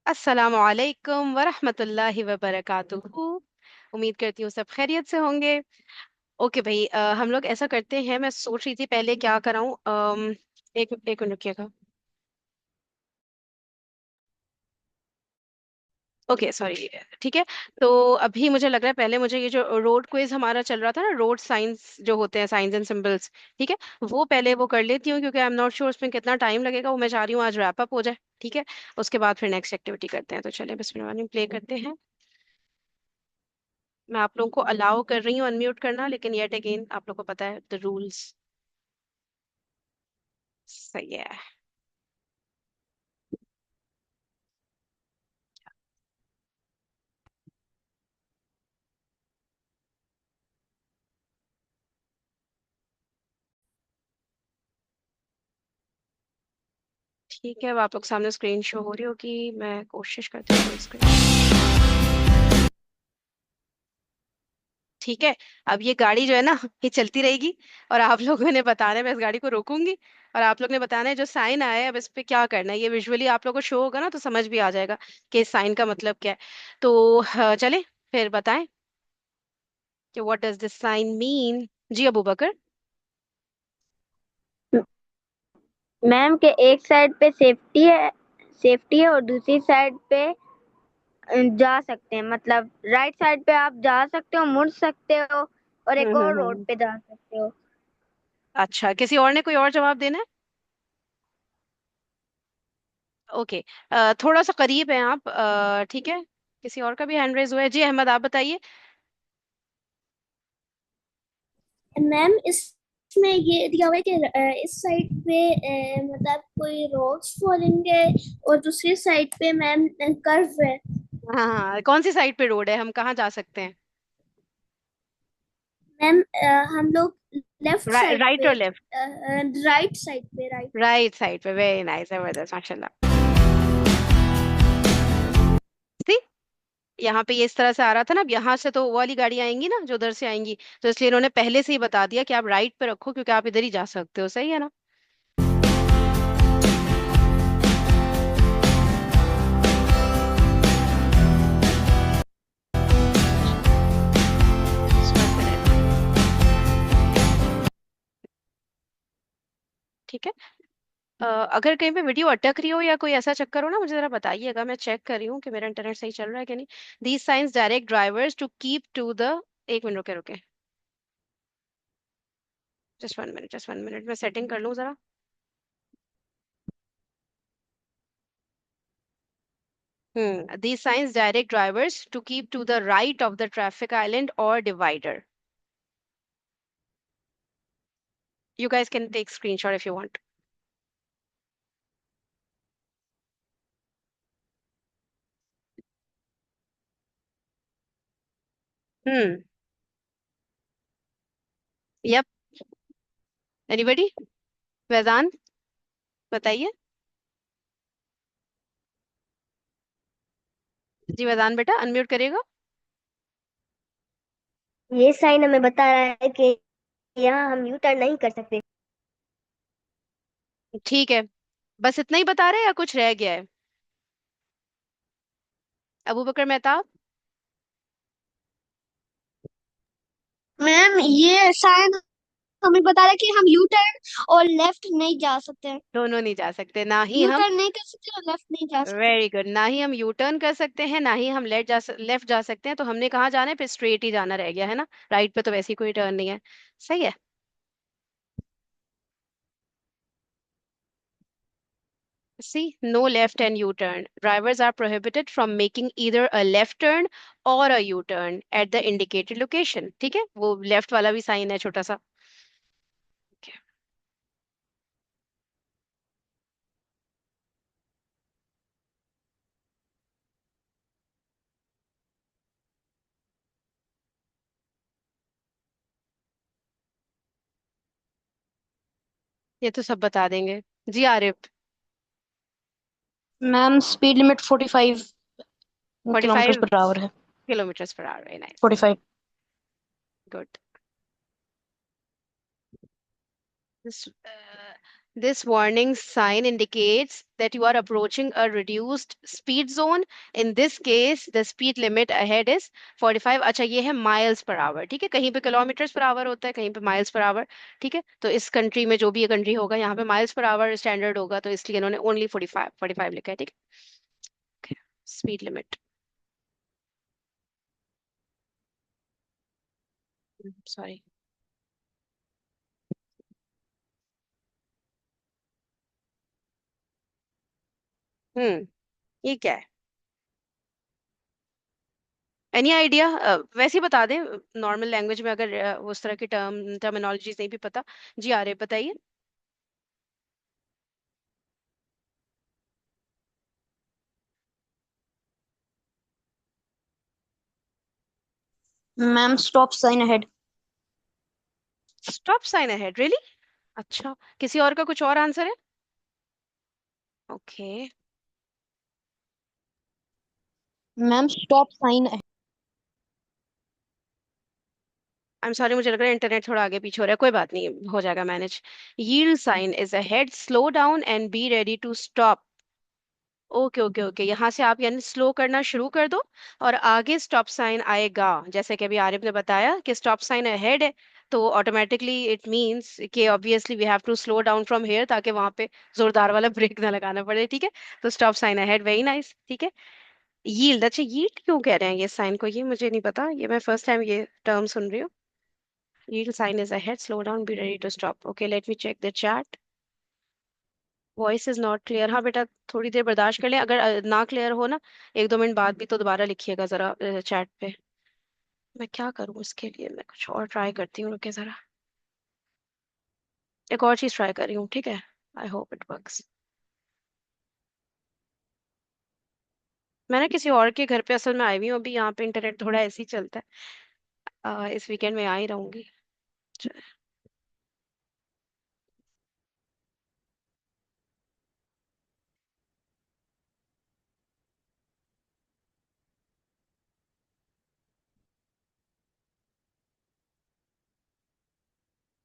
अस्सलाम वालेकुम वरहमतुल्लाहि वबरकातुहू। उम्मीद करती हूँ सब खैरियत से होंगे। ओके भाई, हम लोग ऐसा करते हैं। मैं सोच रही थी पहले क्या कराऊं। एक एक मिनट रुकिएगा। Okay sorry. ठीक है। तो अभी मुझे लग रहा है पहले मुझे ये जो रोड क्विज हमारा चल रहा था ना, रोड साइंस जो होते हैं, साइंस एंड सिंबल्स, ठीक है, वो पहले वो कर लेती हूँ क्योंकि आई एम नॉट श्योर उसमें कितना टाइम लगेगा। वो मैं चाह रही हूँ आज रैप अप हो जाए। ठीक है। उसके बाद फिर नेक्स्ट एक्टिविटी करते हैं। तो चलिए बिस्मिल्लाह प्ले करते हैं। मैं आप लोगों को अलाउ कर रही हूँ अनम्यूट करना, लेकिन येट अगेन आप लोगों को पता है द रूल्स। सही है। ठीक है, अब आप लोग सामने स्क्रीन शो हो रही होगी। मैं कोशिश करती हूँ फुल स्क्रीन। ठीक है। अब ये गाड़ी जो है ना, ये चलती रहेगी और आप लोगों ने बताना है। मैं इस गाड़ी को रोकूंगी और आप लोग ने बताना है जो साइन आया है अब इस पे क्या करना है। ये विजुअली आप लोगों को शो होगा ना, तो समझ भी आ जाएगा कि इस साइन का मतलब क्या है। तो चले फिर बताएं कि what does this sign mean. जी अबू बकर। मैम के एक साइड पे सेफ्टी है और दूसरी साइड पे जा सकते हैं। मतलब राइट साइड पे आप जा सकते हो, मुड़ सकते हो और एक और रोड हम्म। पे जा सकते हो। अच्छा, किसी और ने कोई और जवाब देना है? ओके। थोड़ा सा करीब है आप। ठीक है। किसी और का भी हैंड रेज हुआ है। जी अहमद, आप बताइए। मैम इसमें ये दिया हुआ है कि इस साइड पे मतलब कोई रॉक्स फॉलिंग है और दूसरी साइड पे मैम कर्व है। हाँ हाँ, कौन सी साइड पे रोड है, हम कहाँ जा सकते हैं? मैम हम लोग लेफ्ट साइड राइट पे, और लेफ्ट? राइट साइड पे, राइट। राइट साइड पे। वेरी नाइस, जबरदस्त, माशाल्लाह। सी, यहाँ पे ये इस तरह से आ रहा था ना। अब यहाँ से तो वो वाली गाड़ी आएंगी ना जो उधर से आएंगी, तो इसलिए इन्होंने पहले से ही बता दिया कि आप राइट पे रखो क्योंकि आप इधर ही जा सकते हो। सही है ना? Just 1 minute। ठीक है। अगर कहीं पे वीडियो अटक रही हो या कोई ऐसा चक्कर हो ना, मुझे जरा बताइएगा। मैं चेक कर रही हूँ कि मेरा इंटरनेट सही चल रहा है कि नहीं। These signs direct drivers to keep to the. एक मिनट, रुके रुके। जस्ट 1 मिनट, जस्ट 1 मिनट, मैं सेटिंग कर लूँ जरा। These signs direct drivers to keep to the right of the traffic island और divider. You guys can take screenshot if you want. Hmm. Yup. Anybody? Waizan, बताइए। जी वैजान बेटा, अनम्यूट करिएगा। ये साइन हमें बता रहा है कि यहाँ हम यू टर्न नहीं कर सकते। ठीक है। बस इतना ही बता रहे हैं या कुछ रह गया है? अबू बकर मेहताब। मैम ये साइन हमें बता रहा है कि हम यू टर्न और लेफ्ट नहीं जा सकते। दोनों नहीं जा सकते, ना ही यू हम। टर्न नहीं कर सकते और लेफ्ट नहीं जा सकते। Very good. ना ही हम यू टर्न कर सकते हैं, ना ही हम लेफ्ट जा सकते हैं। तो हमने कहाँ जाना है? फिर स्ट्रेट ही जाना रह गया है ना। राइट पे तो वैसे ही कोई टर्न नहीं है। सही है। See, no left and U-turn. Drivers are prohibited from making either a left turn or a U-turn at the indicated location. ठीक है, वो लेफ्ट वाला भी साइन है छोटा सा। Okay। ये तो सब बता देंगे। जी Arif. Ma'am speed limit 45 forty kilometre five per hour है। Kilometre per hour. Very nice. 45। Good. This warning sign indicates that you are approaching a reduced speed zone. In this case, the speed limit ahead is 45। अच्छा, ये है miles per hour, ठीक है, कहीं पे kilometres per hour होता है, कहीं पे माइल्स पर आवर। ठीक है, तो इस कंट्री में जो भी ये कंट्री होगा, यहाँ पे माइल्स पर आवर स्टैंडर्ड होगा, तो इसलिए इन्होंने ओनली 45 लिखा है। ठीक है, स्पीड लिमिट। सॉरी। ये क्या है? Any idea? वैसे ही बता दे, नॉर्मल लैंग्वेज में, अगर उस तरह की टर्मिनोलॉजीज नहीं भी पता। जी आ रहे, बताइए। Ma'am stop sign ahead. Stop sign ahead, really? अच्छा, किसी और का कुछ और आंसर है? Okay. Ma'am stop sign. I am sorry, मुझे लग रहा है इंटरनेट थोड़ा आगे पीछे हो रहा है, कोई बात नहीं, हो जाएगा manage. Yield sign is ahead, slow down and be ready to stop. Okay okay okay, यहाँ से आप यानी स्लो करना शुरू कर दो, और आगे स्टॉप साइन आएगा, जैसे कि अभी आरिफ ने बताया कि स्टॉप साइन अहेड है, तो ऑटोमेटिकली इट मींस कि obviously we have to slow down from here, ताकि वहां पे जोरदार वाला ब्रेक ना लगाना पड़े। ठीक है, तो stop sign ahead, very nice. ठीक है। यील्ड, अच्छा यील्ड क्यों कह रहे हैं ये साइन को, ये मुझे नहीं पता, ये मैं फर्स्ट टाइम ये टर्म सुन रही हूँ। Yield sign is ahead, slow down, be ready to stop. Okay, let me check the chat. Voice is not clear, हाँ बेटा, थोड़ी देर बर्दाश्त कर ले, अगर ना क्लियर हो ना, 1-2 मिनट बाद भी तो दोबारा लिखिएगा जरा चैट पे। मैं क्या करूँ इसके लिए, मैं कुछ और ट्राई करती हूँ, रुके जरा। एक और चीज ट्राई कर रही हूँ, ठीक है? I hope it works. मैं ना किसी और के घर पे असल में आई हुई हूँ अभी, यहाँ पे इंटरनेट थोड़ा ऐसे ही चलता है। इस वीकेंड में आ ही रहूंगी।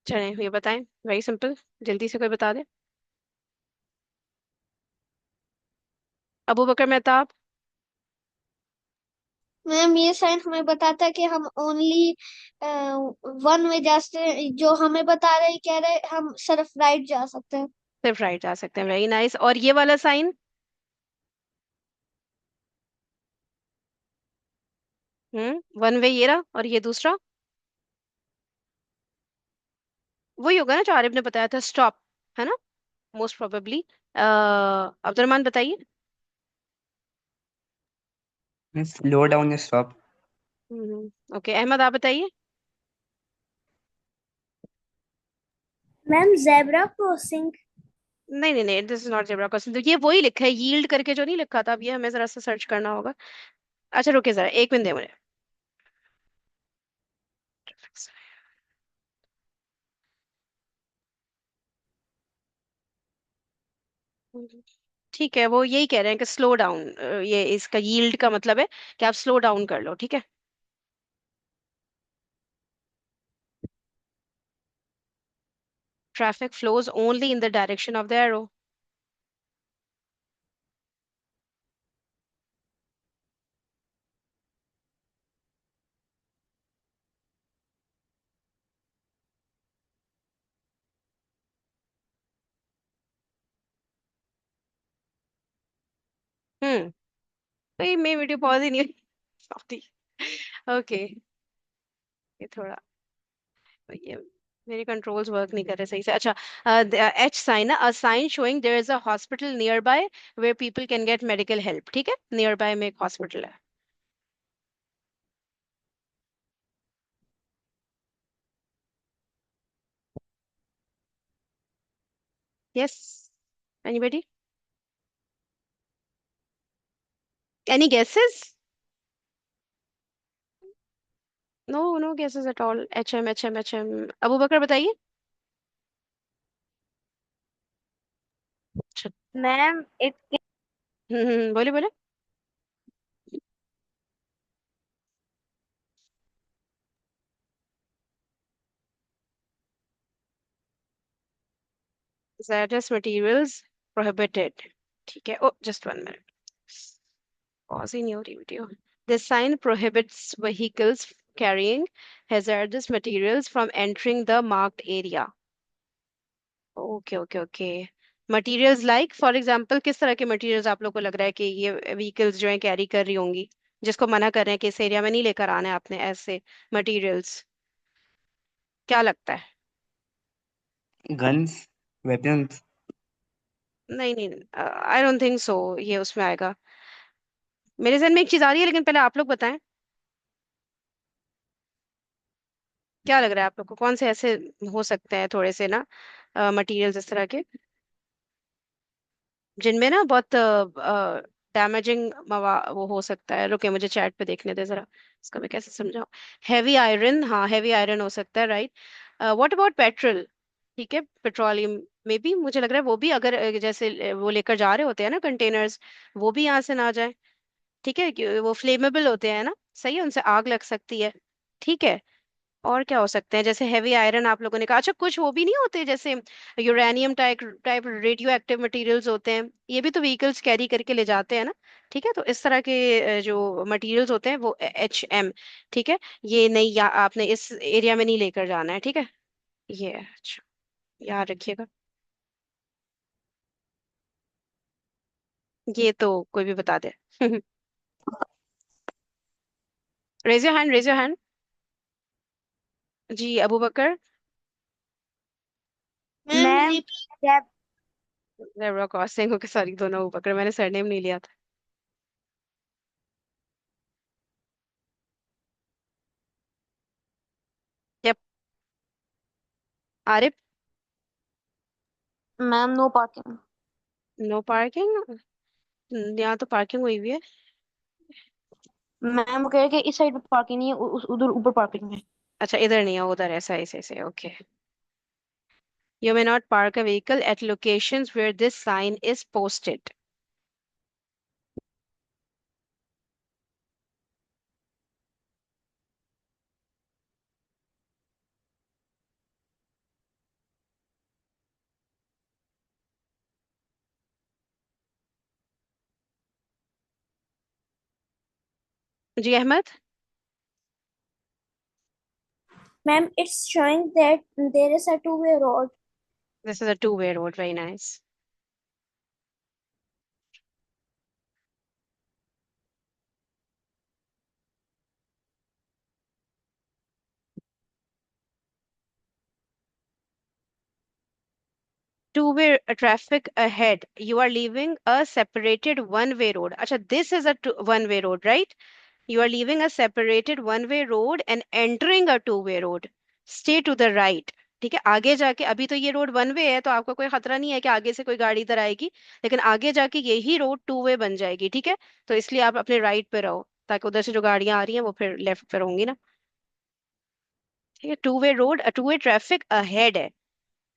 चलें, ये बताएं, वेरी सिंपल, जल्दी से कोई बता दे। अबू बकर मेहताब। मैम ये साइन हमें बताता है कि हम ओनली वन वे जा सकते, जो हमें बता रहे कह रहे हम सिर्फ राइट जा सकते हैं। सिर्फ राइट जा सकते हैं, वेरी नाइस। और ये वाला साइन? वन वे, ये रहा, और ये दूसरा? वही होगा ना जो आरिफ ने बताया था, स्टॉप, है ना? Most probably. अब्दुलरमान बताइए। स्लो डाउन या स्टॉप। ओके, अहमद आप बताइए। Ma'am zebra crossing. नहीं नहीं नहीं, this is not zebra crossing, तो ये वही लिखा है, यील्ड करके जो नहीं लिखा था, अब ये हमें जरा सा सर्च करना होगा। अच्छा रुके जरा, 1 मिनट दे मुझे। ठीक है, वो यही कह रहे हैं कि स्लो डाउन, ये इसका यील्ड का मतलब है कि आप स्लो डाउन कर लो। ठीक है। Traffic flows only in the direction of the arrow. तो ये मेरी वीडियो पॉज ही नहीं हुई। सॉरी। ओके, ये थोड़ा, ये मेरे कंट्रोल्स वर्क नहीं कर रहे सही से। अच्छा, H sign, a sign showing there is a hospital nearby where people can get medical help. ठीक है, नियर बाय में एक हॉस्पिटल है। Yes, anybody? Any guesses? No no guesses at all, H M H M H M. Abu Bakar बताइए। अच्छा, ma'am एक बोले बोले। hazardous materials prohibited. ठीक है, ओ जस्ट 1 मिनट, पॉज ही नहीं हो रही video. This sign prohibits vehicles carrying hazardous materials from entering the marked area. Okay okay okay. Materials like for example किस तरह के मटेरियल्स आप लोग को लग रहा है कि ये व्हीकल्स जो है कैरी कर रही होंगी, जिसको मना कर रहे हैं कि इस एरिया में नहीं लेकर आना है आपने ऐसे मटेरियल्स? क्या लगता है? Guns, weapons. नहीं नहीं, आई डोंट थिंक सो ये उसमें आएगा। मेरे जहन में एक चीज आ रही है, लेकिन पहले आप लोग बताएं क्या लग रहा है आप लोग को, कौन से ऐसे हो सकते हैं थोड़े से ना मटेरियल्स इस तरह के, जिनमें ना बहुत डैमेजिंग वो हो सकता है। रुके मुझे चैट पे देखने दे जरा, इसका मैं कैसे समझाऊं। हैवी आयरन, हाँ हैवी आयरन हो सकता है, राइट। What about petrol? ठीक है, पेट्रोलियम में भी मुझे लग रहा है वो भी अगर जैसे वो लेकर जा रहे होते हैं ना कंटेनर्स, वो भी यहाँ से ना जाए। ठीक है, वो फ्लेमेबल होते हैं ना, सही है, उनसे आग लग सकती है। ठीक है। और क्या हो सकते हैं जैसे हैवी आयरन आप लोगों ने कहा? अच्छा कुछ वो भी नहीं होते जैसे uranium type type radio active materials होते हैं, ये भी तो व्हीकल्स कैरी करके ले जाते हैं ना। ठीक है, तो इस तरह के जो मटेरियल्स होते हैं वो HM। ठीक है, ये नहीं, या आपने इस एरिया में नहीं लेकर जाना है, ठीक है। ये अच्छा, याद रखिएगा। ये तो कोई भी बता दे। Raise your hand, raise your hand. जी अबू बकर। मैम जैप जेब्रा क्रॉसिंग, ओके सॉरी, दोनों अबू बकर, मैंने सरनेम नहीं लिया था। Yup. Arif. Ma'am no parking. No parking? यहाँ तो पार्किंग हुई हुई है। मैम वो कह रहे कि इस साइड पे पार्किंग नहीं है, उधर ऊपर पार्किंग है। अच्छा इधर नहीं है, उधर है, सही सही सही, okay. You may not park a vehicle at locations where this sign is posted. जी Ahmed. Ma'am, it's showing that there is a two-way road. This is a two-way road, very nice. Two-way traffic ahead. You are leaving a separated one-way road. अच्छा, this is a one-way road, right? You are leaving a separated one-way road and entering a two-way road. Stay to the right. ठीक है, आगे जाके, अभी तो ये road one way है तो आपको कोई खतरा नहीं है कि आगे से कोई गाड़ी इधर आएगी, लेकिन आगे जाके यही रोड टू वे बन जाएगी। ठीक है, तो इसलिए आप अपने राइट पे रहो, ताकि उधर से जो गाड़ियां आ रही हैं वो फिर लेफ्ट पे होंगी ना। ठीक है, two way road, two way traffic ahead है।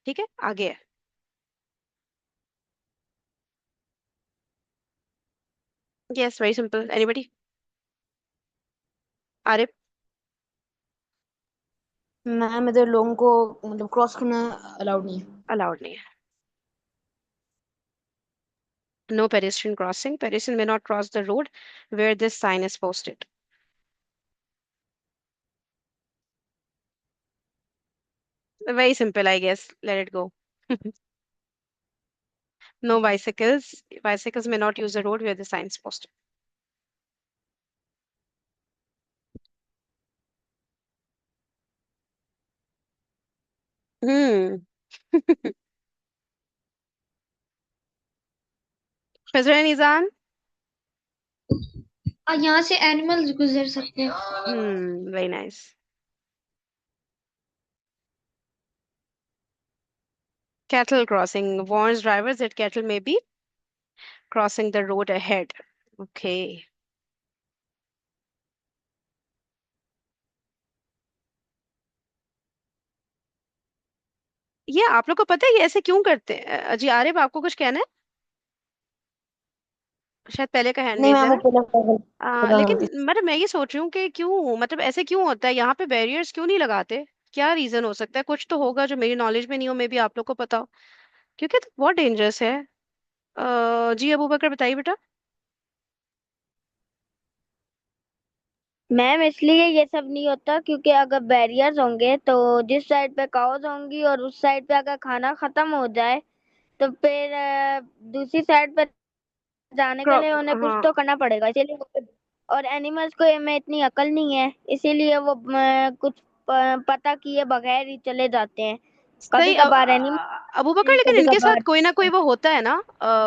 ठीक है, आगे है। Yes, very simple. Anybody? Arif. Ma'am इधर लोगों को मतलब क्रॉस करना अलाउड नहीं है। अलाउड नहीं है। No pedestrian crossing. Pedestrian may not cross the road where this sign is posted. Very simple, I guess. Let it go. No bicycles. Bicycles may not use the road where the sign is posted. Hmm. Fazra Nizam. और यहाँ से animals गुजर सकते हैं। Very nice. Cattle crossing warns drivers that cattle may be crossing the road ahead. Okay. ये आप लोग को पता है ये ऐसे क्यों करते हैं? जी आरिफ, आपको कुछ कहना है? शायद पहले का हैंड नहीं रेज है मैम वो ना। पहले लेकिन गलती। मतलब मैं ये सोच रही हूँ कि क्यों, मतलब ऐसे क्यों होता है, यहाँ पे बैरियर्स क्यों नहीं लगाते? क्या रीजन हो सकता है? कुछ तो होगा जो मेरी नॉलेज में नहीं हो, मे बी आप लोग को पता हो। क्योंकि तो बहुत डेंजरस है। जी अबू बकर बताइए बेटा। मैम इसलिए ये सब नहीं होता क्योंकि अगर बैरियर्स होंगे तो जिस साइड पे काउस होंगी और उस साइड पे अगर खाना खत्म हो जाए तो फिर दूसरी साइड पे जाने के लिए उन्हें कुछ हाँ, तो करना पड़ेगा, इसीलिए और एनिमल्स को में इतनी अकल नहीं है, इसीलिए वो कुछ पता किए बगैर ही चले जाते हैं। कभी सही। कभार एनिमल, अबू बकर, लेकिन कभी इनके साथ कभार। कोई ना कोई वो होता है ना,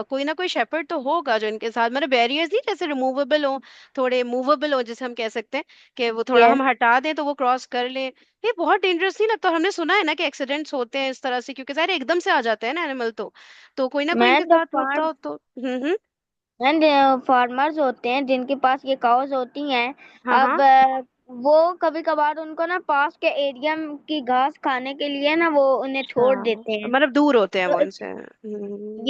कोई ना कोई शेपर्ड तो होगा जो इनके साथ, मतलब बैरियर्स नहीं जैसे रिमूवेबल हो, थोड़े मूवेबल हो, जैसे हम कह सकते हैं कि वो थोड़ा यस हम हटा दें तो वो क्रॉस कर ले। ये बहुत डेंजरस नहीं लगता? हमने सुना है ना कि एक्सीडेंट्स होते हैं इस तरह से, क्योंकि सारे एकदम से आ जाते हैं ना एनिमल, तो कोई ना कोई मैं इनके तो साथ होता हो तो। हम्म। एंड फार्मर्स होते हैं जिनके पास ये काउस होती हैं। हाँ अब हाँ। वो कभी कभार उनको ना पास के एरिया की घास खाने के लिए ना वो उन्हें छोड़ अच्छा, देते हैं। मतलब दूर होते हैं वो तो इनसे।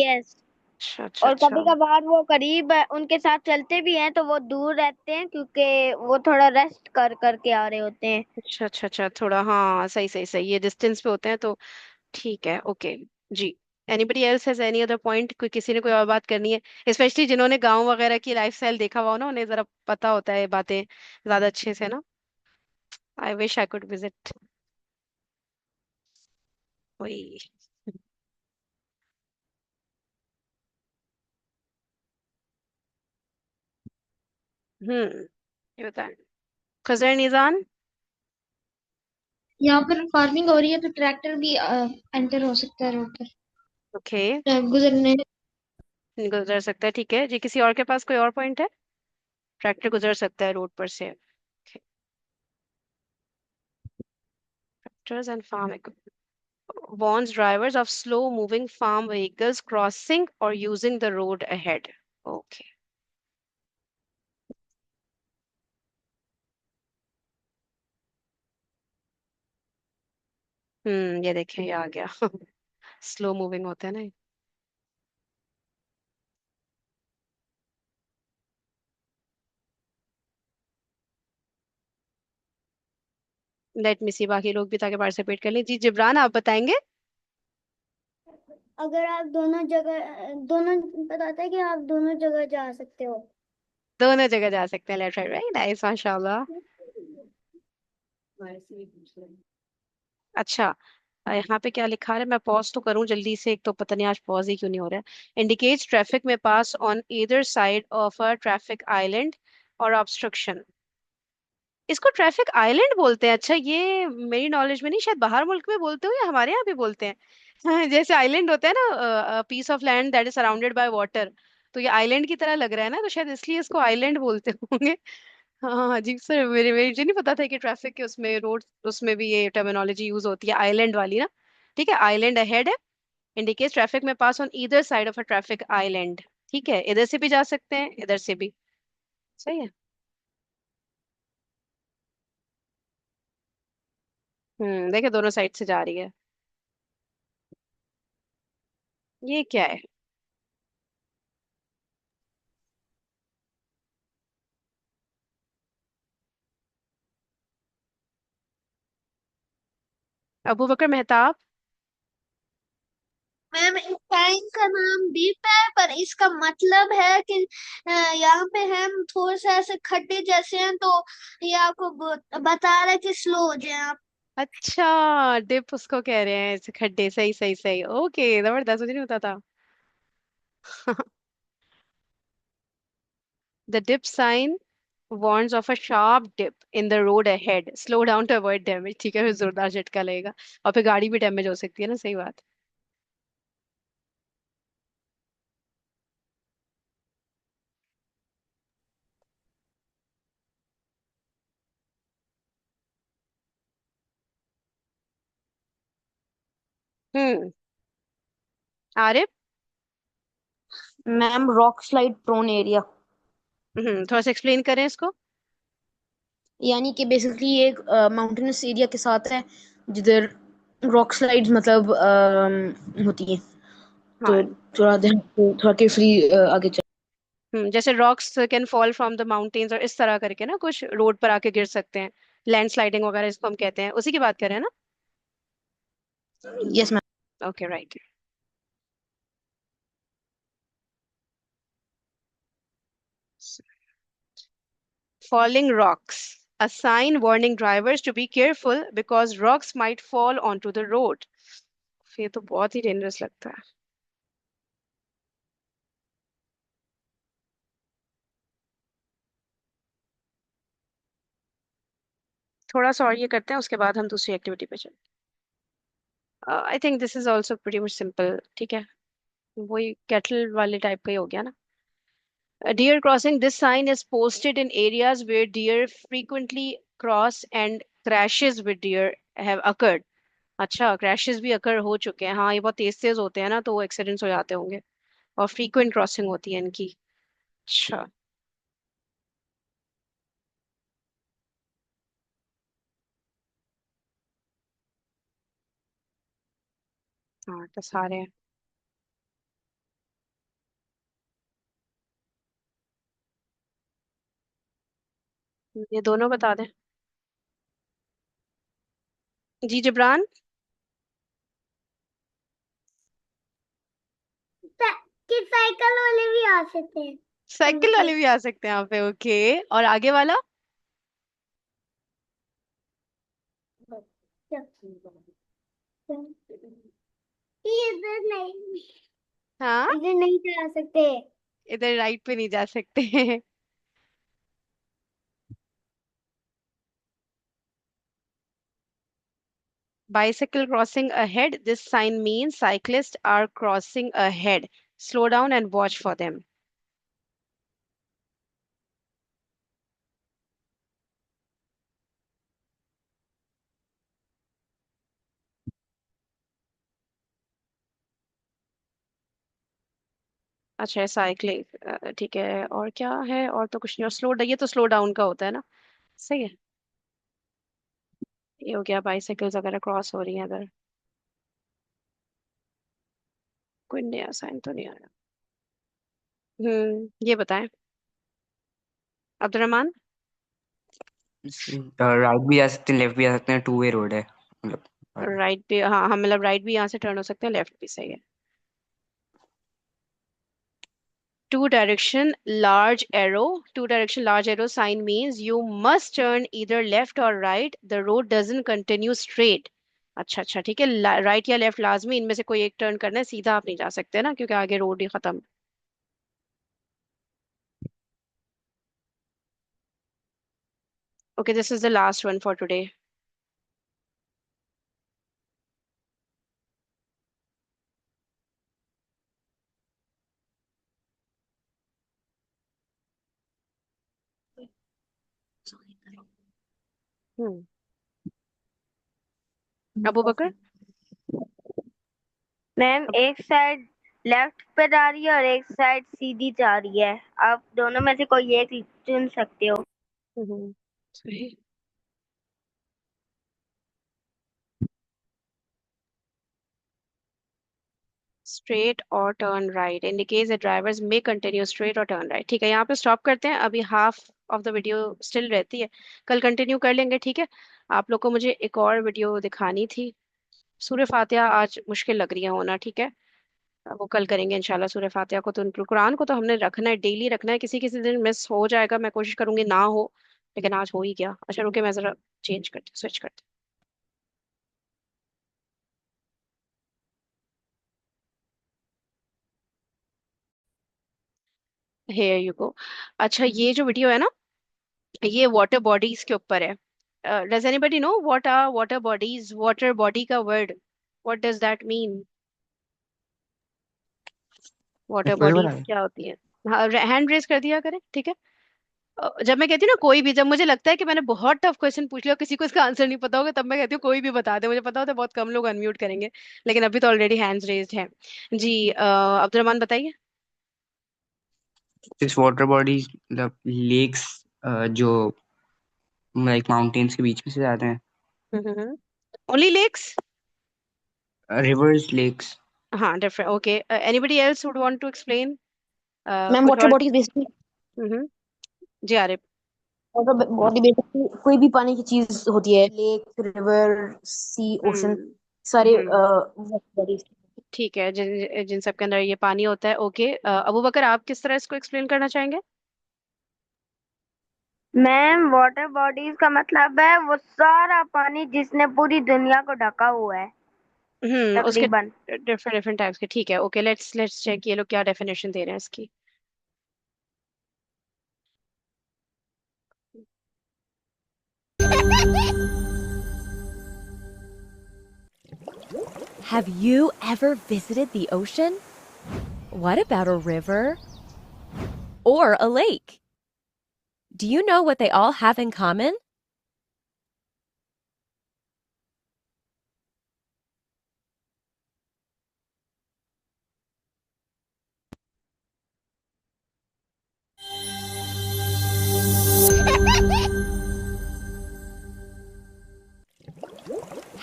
यस, अच्छा अच्छा और अच्छा। कभी कभार वो करीब उनके साथ चलते भी हैं तो वो दूर रहते हैं क्योंकि वो थोड़ा रेस्ट कर करके आ रहे होते हैं। अच्छा अच्छा अच्छा, थोड़ा हाँ, सही सही सही, ये डिस्टेंस पे होते हैं तो ठीक है, ओके। जी। Anybody else has any other point? कोई, किसी ने कोई और बात करनी है? स्पेशली जिन्होंने गांव वगैरह की लाइफस्टाइल देखा हुआ हो ना, उन्हें जरा पता होता है ये बातें ज्यादा अच्छे से ना। I wish I could visit. वही। ये बताएं। खजर निजान। यहाँ पर फार्मिंग हो रही है तो ट्रैक्टर भी एंटर हो सकता है रोड पर, ओके। गुजरने। गुजर सकता है, ठीक है जी। किसी और के पास कोई और पॉइंट है? ट्रैक्टर गुजर सकता है रोड पर से। Tractors and farm warns drivers of slow moving farm vehicles crossing or using the road ahead. Okay. ये देखें, ये आ गया। स्लो मूविंग होते हैं ना। लेट मी सी, बाकी लोग भी ताकि पार्टिसिपेट कर लें। जी जिब्रान, आप बताएंगे? अगर आप दोनों बताता है कि आप दोनों जगह जा सकते हो। दोनों जगह जा सकते हैं, लेफ्ट राइट, राइट, नाइस, माशाल्लाह। अच्छा। यहाँ पे क्या लिखा है, मैं पॉज तो करूँ जल्दी से, एक तो पता नहीं आज पॉज ही क्यों नहीं हो रहा है। इंडिकेट्स ट्रैफिक में pass on either side of a traffic island और ऑब्स्ट्रक्शन। इसको ट्रैफिक आइलैंड बोलते हैं? अच्छा, ये मेरी नॉलेज में नहीं, शायद बाहर मुल्क में बोलते हो या हमारे यहाँ भी बोलते हैं। हाँ, जैसे आइलैंड होता है ना, piece of land that is surrounded by water, तो ये आइलैंड की तरह लग रहा है ना, तो शायद इसलिए इसको आइलैंड बोलते होंगे। हाँ जी सर, मेरे मेरे मुझे नहीं पता था कि ट्रैफिक के उसमें, रोड उसमें भी ये टर्मिनोलॉजी यूज होती है, आइलैंड वाली ना। ठीक है, आइलैंड अहेड है, इंडिकेट्स ट्रैफिक में pass on either side of a traffic island. ठीक है, इधर से भी जा सकते हैं, इधर से भी। सही है। देखिए दोनों साइड से जा रही है। ये क्या है? अबू बकर मेहताब। मैम इस टाइम का नाम डीप है पर इसका मतलब है कि यहाँ पे हम थोड़ा सा ऐसे खड्डे जैसे हैं तो ये आपको बता रहा है कि स्लो हो जाए आप। अच्छा, डिप उसको कह रहे हैं, ऐसे खड्डे, सही सही सही, ओके, जबरदस्त, मुझे नहीं पता था। The dip sign warns of a sharp dip in the road ahead, slow down to avoid damage। ठीक है, फिर जोरदार झटका लगेगा और फिर गाड़ी भी डैमेज हो सकती है ना, सही बात। Hmm. Arif. Ma'am rock slide prone area, थोड़ा सा एक्सप्लेन करें इसको। यानी कि बेसिकली ये एक माउंटेनस एरिया के साथ है जिधर रॉक स्लाइड्स मतलब होती हैं। तो हाँ। थोड़ा ध्यान, थोड़ा केयरफुली आगे चल। जैसे rocks can fall from the mountains और इस तरह करके ना, कुछ रोड पर आके गिर सकते हैं, लैंडस्लाइडिंग वगैरह इसको हम कहते हैं, उसी की बात कर रहे हैं ना? Yes ma'am. Okay, right. Falling rocks. A sign warning drivers to be careful because rocks might fall onto the road. ये तो बहुत ही डेंजरस लगता है। थोड़ा सा और ये करते हैं, उसके बाद हम दूसरी एक्टिविटी पे चलते हैं। I think this is also pretty much simple, ठीक है। वही कैटल वाले टाइप का ही हो गया ना। Deer crossing. This sign is posted in areas where deer frequently cross and crashes with deer have occurred. अच्छा, क्रैशेस भी अकर हो चुके हैं। हाँ, ये बहुत तेज तेज होते हैं ना, तो वो एक्सीडेंट्स हो जाते होंगे। और फ्रीक्वेंट क्रॉसिंग होती है इनकी। अच्छा। हाँ, तो सारे हैं। ये दोनों बता दें। जी जिब्रान। कि साइकिल वाले भी आ सकते हैं। साइकिल वाले भी आ सकते हैं यहाँ पे, ओके। और आगे वाला? इधर नहीं, हाँ, इधर नहीं जा सकते। इधर राइट पे नहीं जा सकते। Bicycle crossing ahead. This sign means cyclists are crossing ahead. Slow down and watch for them. अच्छा, साइकिलिंग, ठीक है। और क्या है? और तो कुछ नहीं। और स्लो, ये तो स्लो डाउन का होता है ना। सही है। ये हो गया, बाइसाइकिल्स वगैरह क्रॉस हो रही हैं अगर। कोई नया साइन तो नहीं आया। ये बताएं अब्दुलरहमान। राइट भी आ सकते हैं, लेफ्ट भी आ सकते हैं, टू वे रोड है मतलब। राइट भी, हाँ हम मतलब राइट भी यहाँ से टर्न हो सकते हैं, लेफ्ट भी सही है। Two direction large arrow. Two direction large arrow sign means you must turn either left or right. The road doesn't continue straight. अच्छा अच्छा, ठीक है। राइट या लेफ्ट लाजमी इनमें से कोई एक टर्न करना है, सीधा आप नहीं जा सकते ना, क्योंकि आगे रोड ही खत्म। Okay, this is the last one for today. Hmm Abu Bakar. Ma'am एक साइड लेफ्ट पे जा रही है और एक साइड सीधी जा रही है। आप दोनों में से कोई एक चुन सकते हो। सही। स्ट्रेट और turn right indicates that drivers may continue straight और टर्न राइट। ठीक है, यहाँ पे स्टॉप करते हैं। अभी half of the video still रहती है, कल कंटिन्यू कर लेंगे, ठीक है। आप लोग को मुझे एक और वीडियो दिखानी थी। सूर्य फातिहा आज मुश्किल लग रही है होना, ठीक है। अब वो कल करेंगे इंशाल्लाह। सूर्य फातिहा को तो, कुरान को तो हमने रखना है, डेली रखना है। किसी किसी दिन मिस हो जाएगा, मैं कोशिश करूंगी ना हो, लेकिन आज हो ही गया। अच्छा रुके, मैं जरा चेंज करती, स्विच करती। Here you go. अच्छा, ये जो वीडियो है ना, ये वाटर बॉडीज के ऊपर है। Does anybody know what are water bodies? Water body का word what does that mean? Water फिर बॉडीज बता दे। क्या होती है? हाँ, हैंड रेज कर दिया करें, ठीक है। जब मैं कहती हूँ ना कोई भी, जब मुझे लगता है कि मैंने बहुत टफ क्वेश्चन पूछ लिया, किसी को इसका आंसर नहीं पता होगा, तब मैं कहती हूँ कोई भी बता दे। मुझे पता होता है बहुत कम लोग अनम्यूट करेंगे, लेकिन अभी तो ऑलरेडी हैंड्स रेज्ड है। जी अब्दुलरहमान बताइए। इस वाटर बॉडी मतलब लेक्स जो लाइक माउंटेन्स के बीच में से जाते हैं। Only lakes? Rivers lakes. हाँ, different, okay. Anybody else would want to explain? Ma'am कुछ वाटर और? बॉडी बेसिकली, हम्म जी आरिफ। वाटर बॉडी बेसिकली कोई भी पानी की चीज होती है, lake, river, sea, ocean, hmm सारे हम्म वाटर बॉडीज। ठीक है, जिन जिन सब के अंदर ये पानी होता है, ओके। अबू बकर, आप किस तरह इसको एक्सप्लेन करना चाहेंगे? मैम वाटर बॉडीज का मतलब है वो सारा पानी जिसने पूरी दुनिया को ढका हुआ है उसके तकरीबन। डिफरेंट डिफरेंट टाइप्स के, ठीक है, ओके, लेट्स चेक ये लोग क्या डेफिनेशन दे रहे हैं इसकी। Have you ever visited the ocean? What about a river or a lake? Do you know what they all have in common?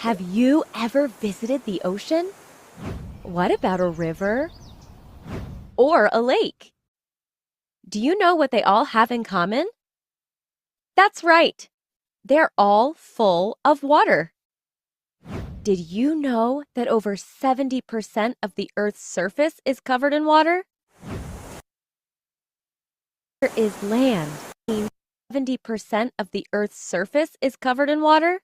Have you ever visited the ocean? What about a river or a lake? Do you know what they all have in common? That's right. They're all full of water. Did you know that over 70% of the Earth's surface is covered in water? There is land. 70% of the Earth's surface is covered in water?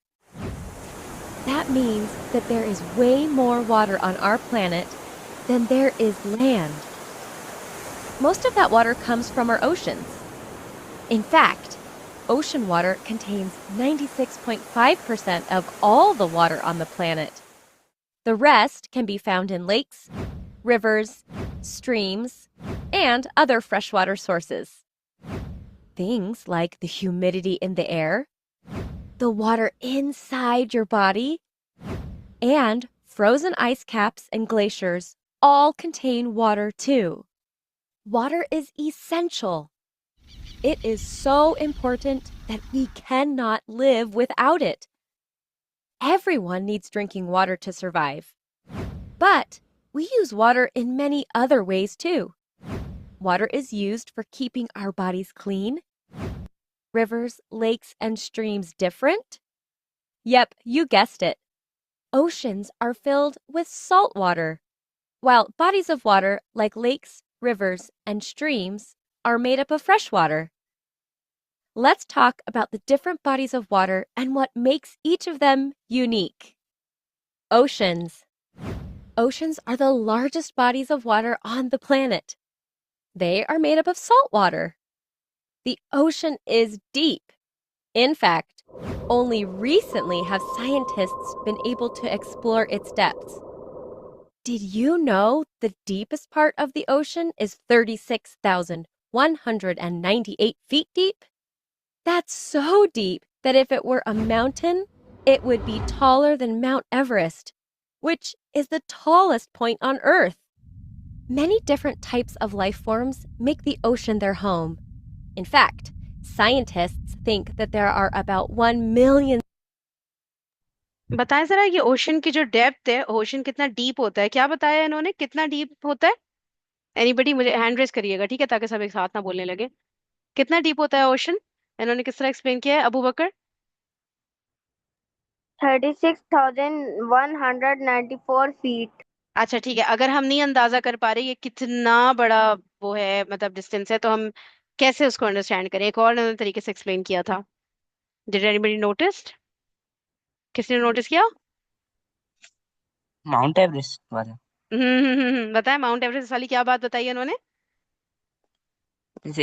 That means that there is way more water on our planet than there is land. Most of that water comes from our oceans. In fact, ocean water contains 96.5% of all the water on the planet. The rest can be found in lakes, rivers, streams, and other freshwater sources. Things like the humidity in the air, the water inside your body, and frozen ice caps and glaciers all contain water too. Water is essential. It is so important that we cannot live without it. Everyone needs drinking water to survive. But we use water in many other ways too. Water is used for keeping our bodies clean. Rivers, lakes, and streams different? Yep, you guessed it. Oceans are filled with salt water, while bodies of water like lakes, rivers, and streams are made up of fresh water. Let's talk about the different bodies of water and what makes each of them unique. Oceans. Oceans are the largest bodies of water on the planet. They are made up of salt water. The ocean is deep. In fact, only recently have scientists been able to explore its depths. Did you know the deepest part of the ocean is 36,198 feet deep? That's so deep that if it were a mountain, it would be taller than Mount Everest, which is the tallest point on Earth. Many different types of life forms make the ocean their home. In fact, scientists think that there are about 1 million. बताएं जरा ये ocean की जो depth है, ocean कितना deep होता है, क्या बताया इन्होंने, कितना डीप होता है? एनीबडी मुझे हैंड रेस करिएगा, ठीक है, ताकि सब एक साथ ना बोलने लगे। कितना डीप होता है ओशन? इन्होंने किस तरह एक्सप्लेन किया है, अबू बकर? 36,194 फीट। अच्छा ठीक है, अगर हम नहीं अंदाजा कर पा रहे ये कितना बड़ा वो है, मतलब डिस्टेंस है, तो हम कैसे उसको अंडरस्टैंड करें? एक और इन्होंने तरीके से एक्सप्लेन किया था। Did anybody noticed? किसने नोटिस किया? माउंट एवरेस्ट वाला। बताएं, माउंट एवरेस्ट वाली क्या बात बताई है उन्होंने?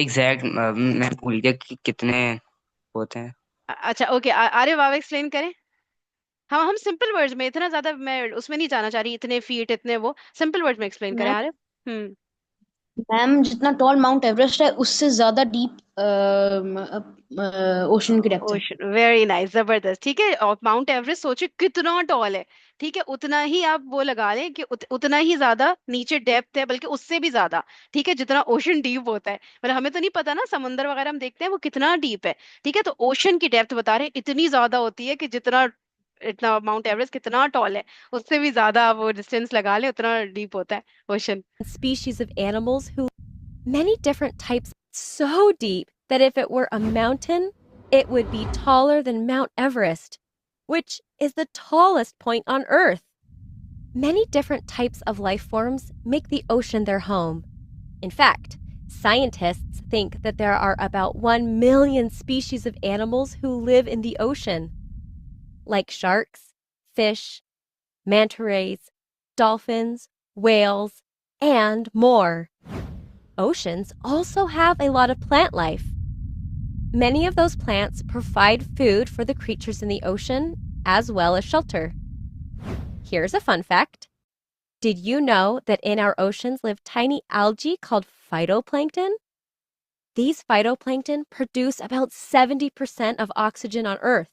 एग्जैक्ट मैं भूल गया कि कितने होते हैं। अच्छा ओके, आरे वाह एक्सप्लेन करें। हम सिंपल वर्ड्स में, इतना ज्यादा मैं उसमें नहीं जाना चाह रही, इतने फीट इतने वो, सिंपल वर्ड्स में एक्सप्लेन करें मैम आरिफ। हम्म मैम जितना टॉल माउंट एवरेस्ट है उससे ज्यादा डीप ओशन की डेप्थ है। ओशन, वेरी नाइस, जबरदस्त, ठीक है। और माउंट एवरेस्ट सोचिए कितना टॉल है, ठीक है, उतना ही आप वो लगा लें कि उतना ही ज्यादा नीचे डेप्थ है, बल्कि उससे भी ज्यादा, ठीक है, जितना ओशन डीप होता है। मतलब हमें तो नहीं पता ना, समुंदर वगैरह हम देखते हैं वो कितना डीप है, ठीक है, तो ओशन की डेप्थ बता रहे हैं इतनी ज्यादा होती है कि जितना, इतना माउंट एवरेस्ट कितना टॉल है, उससे भी ज्यादा वो डिस्टेंस लगा ले, उतना डीप होता है ocean. Species of animals who many different types so deep that if it were a mountain, it would be taller than Mount Everest, which is the tallest point on Earth. Many different types of life forms make the ocean their home. In fact, Scientists think that there are about 1 million species of animals who live in the ocean, like sharks, fish, manta rays, dolphins, whales, and more. Oceans also have a lot of plant life. Many of those plants provide food for the creatures in the ocean, as well as shelter. Here's a fun fact. Did you know that in our oceans live tiny algae called phytoplankton? These phytoplankton produce about 70% of oxygen on Earth.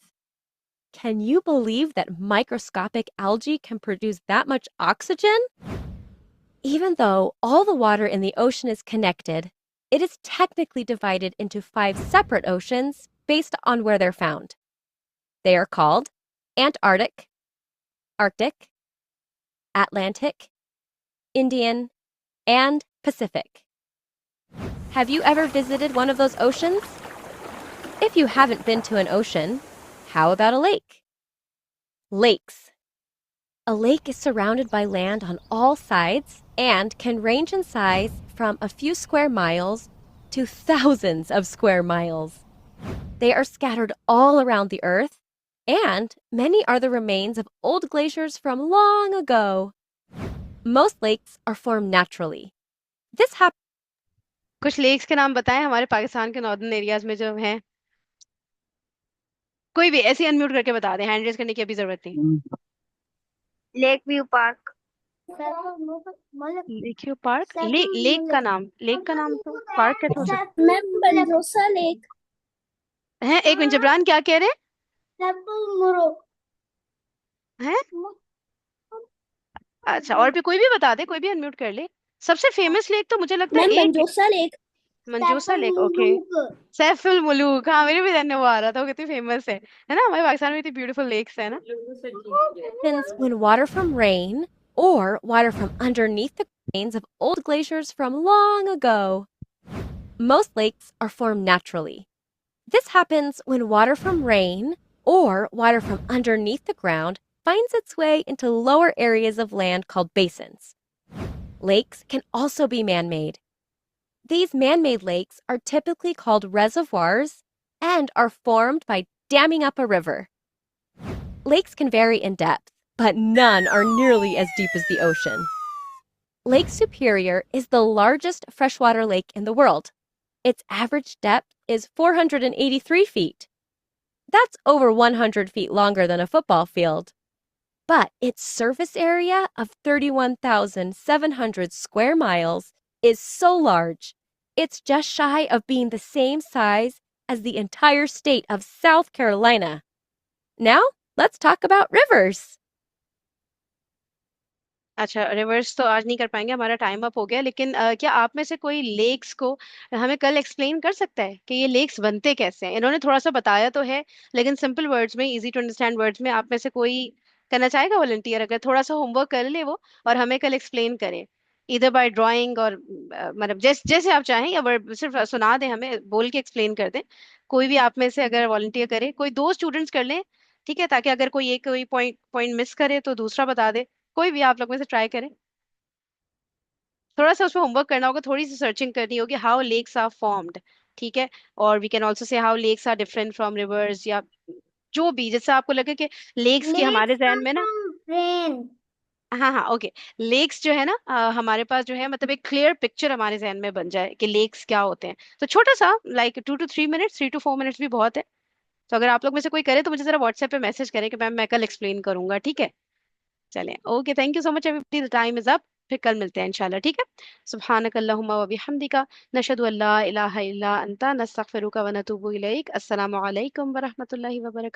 Can you believe that microscopic algae can produce that much oxygen? Even though all the water in the ocean is connected, it is technically divided into 5 separate oceans based on where they're found. They are called Antarctic, Arctic, Atlantic, Indian, and Pacific. Have you ever visited one of those oceans? If you haven't been to an ocean, how about a lake? Lakes. A lake is surrounded by land on all sides and can range in size from a few square miles to thousands of square miles. They are scattered all around the Earth, and many are the remains of old glaciers from long ago. Most lakes are formed naturally. This happens. कुछ lakes के नाम बताएं हमारे पाकिस्तान के northern areas में जो हैं। कोई भी ऐसे अनम्यूट करके बता दें, हैंड रेज करने की अभी जरूरत नहीं। Lake view park. Lake park, lake का नाम तो पार्क कैसे हो सकता मैम बलरोसा लेक। है? एक मिनट जबरान, क्या कह रहे हैं? अच्छा, और भी कोई भी बता दे, कोई भी अनम्यूट कर ले। सबसे फेमस लेक तो मुझे लगता है मैम एक मंजोसा lake. मंजूसा lake. Okay, Saiful Muluk, हाँ मेरे भी ध्यान में वो आ रहा था, वो कितनी फेमस है ना? हमारे पाकिस्तान में इतनी ब्यूटीफुल लेक्स है ना। Happens when water from rain or water from underneath the remains of old glaciers from long ago. Most lakes are formed naturally. This happens when water from rain or water from underneath the ground finds its way into lower areas of land called basins. Lakes can also be man-made. These man-made lakes are typically called reservoirs and are formed by damming up a river. Lakes can vary in depth, but none are nearly as deep as the ocean. Lake Superior is the largest freshwater lake in the world. Its average depth is 483 feet. That's over 100 feet longer than a football field. But its surface area of 31,700 square miles is so large, it's just shy of being the same size as the entire state of South Carolina. Now, let's talk about rivers. अच्छा, reverse तो आज नहीं कर पाएंगे, हमारा time up हो गया। लेकिन क्या आप में से कोई लेक्स को हमें कल एक्सप्लेन कर सकता है कि ये लेक्स बनते कैसे हैं? इन्होंने थोड़ा सा बताया तो है, लेकिन सिंपल वर्ड्स में, इजी टू अंडरस्टैंड वर्ड्स में, आप में से कोई करना चाहेगा वॉलंटियर? अगर थोड़ा सा होमवर्क कर ले वो और हमें कल एक्सप्लेन करे, इधर बाय ड्राइंग और मतलब जैसे आप चाहें, या सिर्फ सुना दें, हमें बोल के एक्सप्लेन कर दें। कोई भी आप में से अगर वॉलंटियर करे, कोई 2 स्टूडेंट्स कर लें, ठीक है, ताकि अगर कोई पॉइंट पॉइंट मिस करे तो दूसरा बता दे। कोई भी आप लोग में से ट्राई करें। थोड़ा सा उसमें होमवर्क करना होगा, थोड़ी सी सर्चिंग करनी होगी, हाउ लेक्स आर फॉर्म्ड, ठीक है। और we can also say how lakes are different from rivers, या जो भी जैसे आपको लगे कि लेक्स की हमारे जहन में ना। हाँ हाँ, ओके। लेक्स जो है ना, हमारे पास जो है, मतलब एक क्लियर पिक्चर हमारे जहन में बन जाए कि लेक्स क्या होते हैं, तो छोटा सा like 2 to 3 minutes, 3 to 4 minutes भी बहुत है। तो अगर आप लोग में से कोई करे तो मुझे जरा व्हाट्सएप पे मैसेज करें कि मैम मैं कल एक्सप्लेन करूंगा, ठीक है? चलें, okay, thank you so much everybody, the time is up. फिर कल मिलते हैं इंशाल्लाह, ठीक है? सुब्हानक अल्लाहुम्मा व बिहम्दिका, नशहदु अल्ला इलाहा इल्ला अंता, नस्तगफिरुका व नतूबु इलैक। अस्सलामु अलैकुम व रहमतुल्लाहि व बरकातहू।